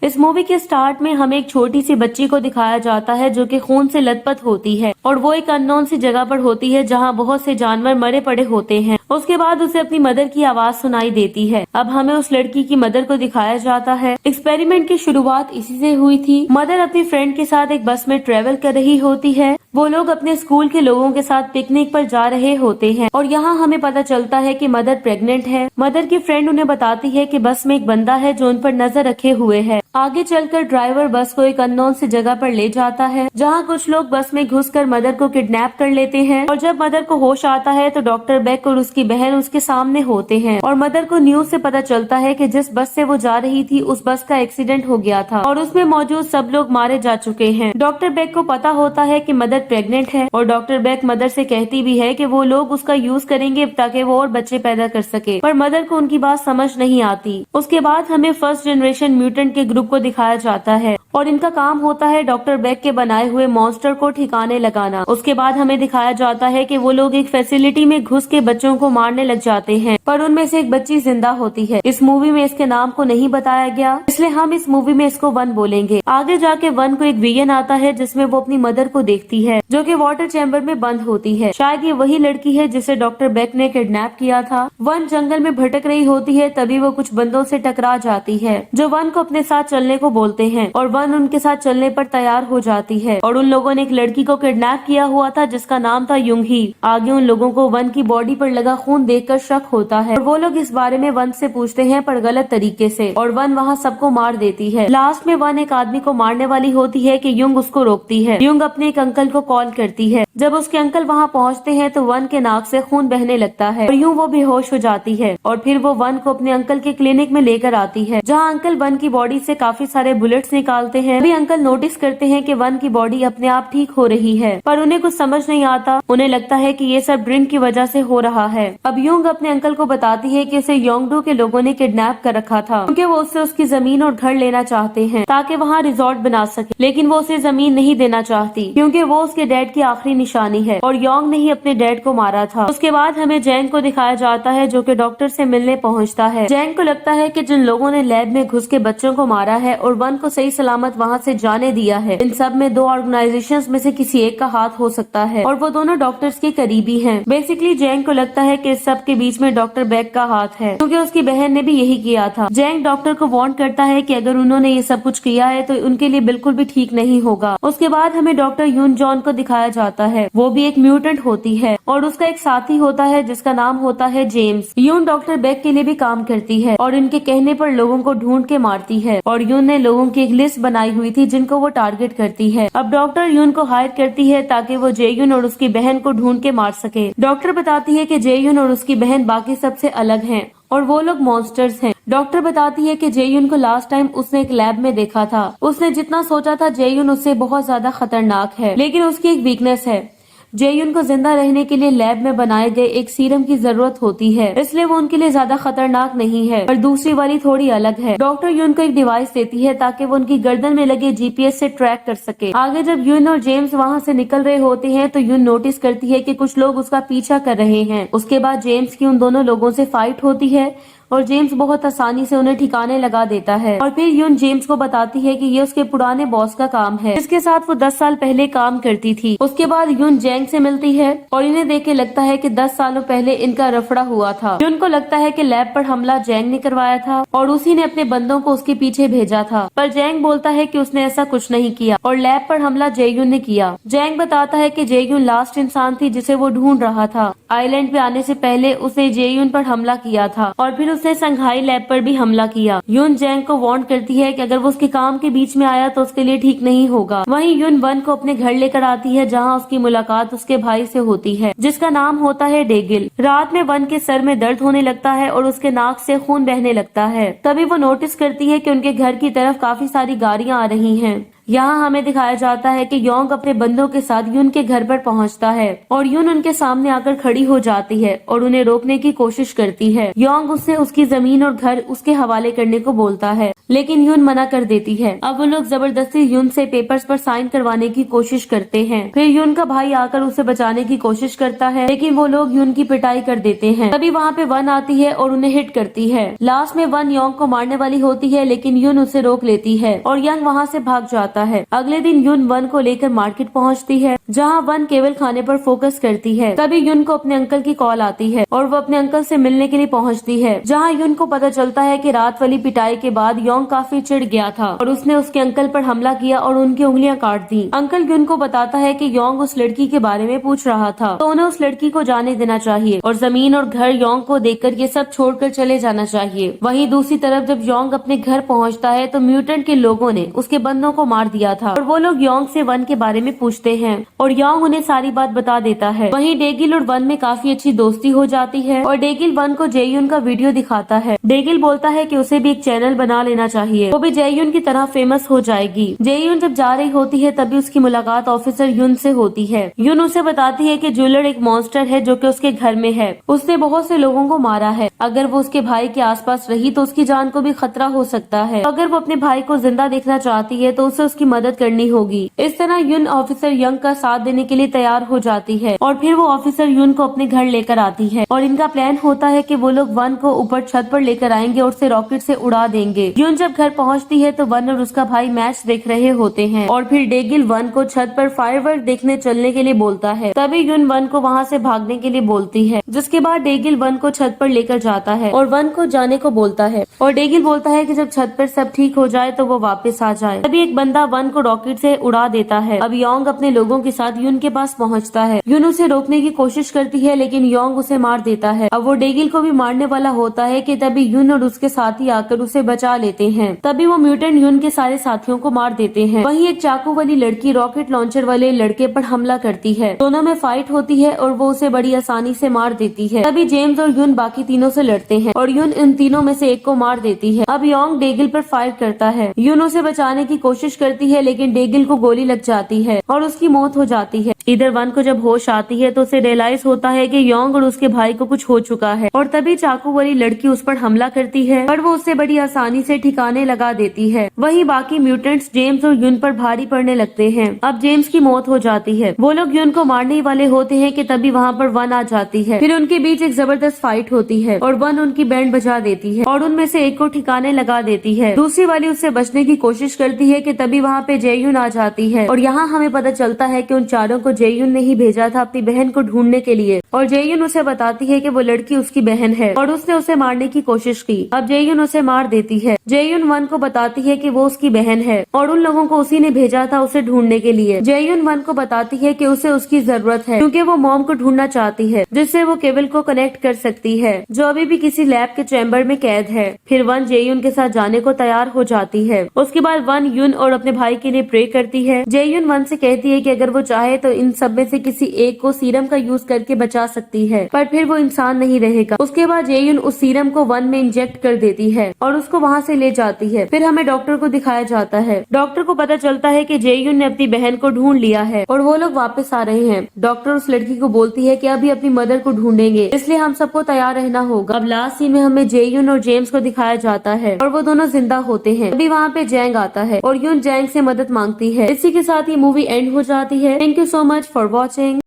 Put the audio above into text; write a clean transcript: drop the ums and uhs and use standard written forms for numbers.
इस मूवी के स्टार्ट में हमें एक छोटी सी बच्ची को दिखाया जाता है जो कि खून से लथपथ होती है और वो एक अननोन सी जगह पर होती है जहाँ बहुत से जानवर मरे पड़े होते हैं। उसके बाद उसे अपनी मदर की आवाज सुनाई देती है। अब हमें उस लड़की की मदर को दिखाया जाता है। एक्सपेरिमेंट की शुरुआत इसी से हुई थी। मदर अपनी फ्रेंड के साथ एक बस में ट्रेवल कर रही होती है। वो लोग अपने स्कूल के लोगों के साथ पिकनिक पर जा रहे होते हैं और यहाँ हमें पता चलता है कि मदर प्रेग्नेंट है। मदर की फ्रेंड उन्हें बताती है कि बस में एक बंदा है जो उन पर नजर रखे हुए है। आगे चलकर ड्राइवर बस को एक अननोन सी जगह पर ले जाता है जहाँ कुछ लोग बस में घुसकर मदर को किडनैप कर लेते हैं और जब मदर को होश आता है तो डॉक्टर बेक और उसकी बहन उसके सामने होते हैं और मदर को न्यूज से पता चलता है कि जिस बस से वो जा रही थी उस बस का एक्सीडेंट हो गया था और उसमें मौजूद सब लोग मारे जा चुके हैं। डॉक्टर बेक को पता होता है कि मदर प्रेग्नेंट है और डॉक्टर बेक मदर से कहती भी है कि वो लोग उसका यूज करेंगे ताकि वो और बच्चे पैदा कर सके, पर मदर को उनकी बात समझ नहीं आती। उसके बाद हमें फर्स्ट जनरेशन म्यूटेंट के ग्रुप को दिखाया जाता है और इनका काम होता है डॉक्टर बेक के बनाए हुए मॉन्स्टर को ठिकाने लगाना। उसके बाद हमें दिखाया जाता है कि वो लोग एक फैसिलिटी में घुस के बच्चों को मारने लग जाते हैं, पर उनमें से एक बच्ची जिंदा होती है। इस मूवी में इसके नाम को नहीं बताया गया, इसलिए हम इस मूवी में इसको वन बोलेंगे। आगे जाके वन को एक विजन आता है जिसमें वो अपनी मदर को देखती है जो कि वाटर चैम्बर में बंद होती है। शायद ये वही लड़की है जिसे डॉक्टर बेक ने किडनैप किया था। वन जंगल में भटक रही होती है, तभी वो कुछ बंदों से टकरा जाती है जो वन को अपने साथ चलने को बोलते हैं और वन उनके साथ चलने पर तैयार हो जाती है और उन लोगों ने एक लड़की को किडनैप किया हुआ था जिसका नाम था युंग ही। आगे उन लोगों को वन की बॉडी पर लगा खून देखकर शक होता है और वो लोग इस बारे में वन से पूछते हैं पर गलत तरीके से और वन वहाँ सबको मार देती है। लास्ट में वन एक आदमी को मारने वाली होती है कि युंग उसको रोकती है। युंग अपने एक अंकल को कॉल करती है। जब उसके अंकल वहाँ पहुँचते हैं तो वन के नाक से खून बहने लगता है और यूं वो बेहोश हो जाती है और फिर वो वन को अपने अंकल के क्लिनिक में लेकर आती है जहाँ अंकल वन की बॉडी से काफी सारे बुलेट्स निकालते हैं। अभी अंकल नोटिस करते हैं कि वन की बॉडी अपने आप ठीक हो रही है, पर उन्हें कुछ समझ नहीं आता। उन्हें लगता है कि ये सब ड्रिंक की वजह से हो रहा है। अब युंग अपने अंकल को बताती है कि उसे योंगडो के लोगों ने किडनैप कर रखा था क्योंकि वो उससे उसकी जमीन और घर लेना चाहते हैं ताकि वहाँ रिजॉर्ट बना सके, लेकिन वो उसे जमीन नहीं देना चाहती क्योंकि वो उसके डैड की आखिरी निशानी है और योंग ने ही अपने डैड को मारा था। उसके बाद हमें जैंग को दिखाया जाता है जो कि डॉक्टर से मिलने पहुंचता है। जैंग को लगता है कि जिन लोगों ने लैब में घुस के बच्चों को मारा है और वन को सही सलामत वहां से जाने दिया है, इन सब में 2 ऑर्गेनाइजेशंस में से किसी एक का हाथ हो सकता है और वो दोनों डॉक्टर्स के करीबी हैं। बेसिकली जैंग को लगता है कि इस सब के बीच में डॉक्टर बेक का हाथ है क्योंकि उसकी बहन ने भी यही किया था। जैंग डॉक्टर को वार्न करता है कि अगर उन्होंने ये सब कुछ किया है तो उनके लिए बिल्कुल भी ठीक नहीं होगा। उसके बाद हमें डॉक्टर यून जॉन को दिखाया जाता है। वो भी एक म्यूटेंट होती है और उसका एक साथी होता है जिसका नाम होता है जेम्स। यून डॉक्टर बेक के लिए भी काम करती है और इनके कहने पर लोगों को ढूंढ के मारती है और यून ने लोगों की एक लिस्ट बनाई हुई थी जिनको वो टारगेट करती है। अब डॉक्टर यून को हायर करती है ताकि वो जेयुन और उसकी बहन को ढूंढ के मार सके। डॉक्टर बताती है कि जेयुन और उसकी बहन बाकी सबसे अलग हैं और वो लोग मॉन्स्टर्स हैं। डॉक्टर बताती है कि जेयुन को लास्ट टाइम उसने एक लैब में देखा था। उसने जितना सोचा था जेयुन उससे बहुत ज्यादा खतरनाक है, लेकिन उसकी एक वीकनेस है। जेयुन को जिंदा रहने के लिए लैब में बनाए गए एक सीरम की जरूरत होती है, इसलिए वो उनके लिए ज्यादा खतरनाक नहीं है, पर दूसरी वाली थोड़ी अलग है। डॉक्टर यून को एक डिवाइस देती है ताकि वो उनकी गर्दन में लगे जीपीएस से ट्रैक कर सके। आगे जब यून और जेम्स वहाँ से निकल रहे होते हैं तो यून नोटिस करती है कि कुछ लोग उसका पीछा कर रहे हैं। उसके बाद जेम्स की उन दोनों लोगों से फाइट होती है और जेम्स बहुत आसानी से उन्हें ठिकाने लगा देता है और फिर यून जेम्स को बताती है कि ये उसके पुराने बॉस का काम है जिसके साथ वो 10 साल पहले काम करती थी। उसके बाद यून जैंग से मिलती है और इन्हें देख के लगता है कि 10 सालों पहले इनका रफड़ा हुआ था। यून को लगता है कि लैब पर हमला जैंग ने करवाया था और उसी ने अपने बंदों को उसके पीछे भेजा था, पर जैंग बोलता है कि उसने ऐसा कुछ नहीं किया और लैब पर हमला जेयुन ने किया। जैंग बताता है कि जेयुन लास्ट इंसान थी जिसे वो ढूंढ रहा था। आइलैंड पे आने से पहले उसने जेयुन पर हमला किया था और फिर उसने संघाई लैब पर भी हमला किया। यून जैंग को वार्न करती है कि अगर वो उसके काम के बीच में आया तो उसके लिए ठीक नहीं होगा। वहीं यून वन को अपने घर लेकर आती है जहां उसकी मुलाकात उसके भाई से होती है जिसका नाम होता है डेगिल। रात में वन के सर में दर्द होने लगता है और उसके नाक से खून बहने लगता है। तभी वो नोटिस करती है कि उनके घर की तरफ काफी सारी गाड़ियां आ रही हैं। यहाँ हमें दिखाया जाता है कि योंग अपने बंदों के साथ युन के घर पर पहुँचता है और युन उनके सामने आकर खड़ी हो जाती है और उन्हें रोकने की कोशिश करती है। योंग उससे उसकी जमीन और घर उसके हवाले करने को बोलता है, लेकिन युन मना कर देती है। अब वो लोग जबरदस्ती युन से पेपर्स पर साइन करवाने की कोशिश करते हैं। फिर युन का भाई आकर उसे बचाने की कोशिश करता है, लेकिन वो लोग युन की पिटाई कर देते हैं। तभी वहाँ पे वन आती है और उन्हें हिट करती है। लास्ट में वन योंग को मारने वाली होती है, लेकिन युन उसे रोक लेती है और यंग वहाँ से भाग जाता है। अगले दिन युन वन को लेकर मार्केट पहुँचती है, जहाँ वन केवल खाने पर फोकस करती है। तभी युन को अपने अंकल की कॉल आती है और वो अपने अंकल से मिलने के लिए पहुँचती है, जहाँ युन को पता चलता है कि रात वाली पिटाई के बाद योंग काफी चिढ़ गया था और उसने उसके अंकल पर हमला किया और उनकी उंगलियां काट दी। अंकल युन को बताता है कि योंग उस लड़की के बारे में पूछ रहा था, तो उन्हें उस लड़की को जाने देना चाहिए और जमीन और घर योंग को देखकर ये सब छोड़कर चले जाना चाहिए। वहीं दूसरी तरफ जब योंग अपने घर पहुंचता है तो म्यूटेंट के लोगों ने उसके बंदों को मार दिया था और वो लोग योंग से वन के बारे में पूछते हैं और योंग उन्हें सारी बात बता देता है। वहीं डेगिल और वन में काफी अच्छी दोस्ती हो जाती है और डेगिल वन को जेयुन का वीडियो दिखाता है। डेगिल बोलता है कि उसे भी एक चैनल बना लेना चाहिए, वो भी जेयुन की तरह फेमस हो जाएगी। जेयुन जब जा रही होती है तभी उसकी मुलाकात ऑफिसर युन से होती है। युन उसे बताती है कि जूलर एक मॉन्स्टर है जो कि उसके घर में है, उसने बहुत से लोगों को मारा है। अगर वो उसके भाई के आसपास रही तो उसकी जान को भी खतरा हो सकता है। तो अगर वो अपने भाई को जिंदा देखना चाहती है तो उसे उसकी मदद करनी होगी। इस तरह युन ऑफिसर यंग का साथ देने के लिए तैयार हो जाती है और फिर वो ऑफिसर युन को अपने घर लेकर आती है और इनका प्लान होता है कि वो लोग वन को ऊपर छत पर लेकर आएंगे और उसे रॉकेट से उड़ा देंगे। युन जब घर पहुंचती है तो वन और उसका भाई मैच देख रहे होते हैं और फिर डेगिल वन को छत पर फायरवर्क देखने चलने के लिए बोलता है। तभी युन वन को वहाँ से भागने के लिए बोलती है, जिसके बाद डेगिल वन को छत पर लेकर जाता है और वन को जाने को बोलता है और डेगिल बोलता है कि जब छत पर सब ठीक हो जाए तो वो वापस आ जाए। तभी एक बंदा वन को रॉकेट से उड़ा देता है। अब योंग अपने लोगों के साथ युन के पास पहुँचता है। युन उसे रोकने की कोशिश करती है, लेकिन योंग उसे मार देता है। अब वो डेगिल को भी मारने वाला होता है कि तभी युन और उसके साथी आकर उसे बचा लेते हैं। तभी वो म्यूटेंट युन के सारे साथियों को मार देते हैं। वहीं एक चाकू वाली लड़की रॉकेट लॉन्चर वाले लड़के पर हमला करती है। दोनों में फाइट होती है और वो उसे बड़ी आसानी से मार देती है। तभी जेम्स और युन बाकी तीनों से लड़ते हैं और युन इन तीनों में से एक को मार देती है। अब योंग डेगिल पर फायर करता है। युन उसे बचाने की कोशिश करती है, लेकिन डेगिल को गोली लग जाती है और उसकी मौत हो जाती है। इधर वन को जब होश आती है तो उसे रियलाइज होता है कि योंग और उसके भाई को कुछ हो चुका है और तभी चाकू वाली लड़की उस पर हमला करती है, पर वो उससे बड़ी आसानी से ठिकाने लगा देती है। वहीं बाकी म्यूटेंट्स जेम्स और युन पर भारी पड़ने लगते हैं। अब जेम्स की मौत हो जाती है। वो लोग युन को मारने वाले होते हैं कि तभी वहाँ पर वन आ जाती है। फिर उनके बीच एक जबरदस्त फाइट होती है और वन उनकी बैंड बजा देती है और उनमें से एक को ठिकाने लगा देती है। दूसरी वाली उससे बचने की कोशिश करती है कि तभी वहाँ पे जेयुन आ जाती है और यहाँ हमें पता चलता है कि उन चारों को जेयुन ने ही भेजा था अपनी बहन को ढूंढने के लिए और जेयुन उसे बताती है कि वो लड़की उसकी बहन है और उसने उसे मारने की कोशिश की। अब जेयुन उसे मार देती है। जेयुन वन को बताती है कि वो उसकी बहन है और उन लोगों को उसी ने भेजा था उसे ढूंढने के लिए। जेयुन वन को बताती है कि उसे उसकी जरूरत है क्योंकि वो मॉम को ढूंढना चाहती है, जिससे वो केबल को कनेक्ट कर सकती है जो अभी भी किसी लैब के चैम्बर में कैद है। फिर वन जेयुन के साथ जाने को तैयार हो जाती है। उसके बाद वन युन और अपने भाई के लिए प्रे करती है। जेयुन वन से कहती है कि अगर वो चाहे तो इन सब में से किसी एक को सीरम का यूज करके बचा सकती है, पर फिर वो इंसान नहीं रहेगा। उसके बाद जेयुन उस सीरम को वन में इंजेक्ट कर देती है और उसको वहाँ से ले जाती है। फिर हमें डॉक्टर को दिखाया जाता है। डॉक्टर को पता चलता है कि जेयुन ने अपनी बहन को ढूंढ लिया है और वो लोग वापस आ रहे हैं। डॉक्टर उस लड़की को बोलती है कि अभी अपनी मदर को ढूंढेंगे, इसलिए हम सबको तैयार रहना होगा। अब लास्ट सीन में हमें जेयुन और जेम्स को दिखाया जाता है और वो दोनों जिंदा होते हैं। अभी वहाँ पे जैंग आता है और युन जैंग से मदद मांगती है। इसी के साथ ये मूवी एंड हो जाती है। Thank you so much for watching.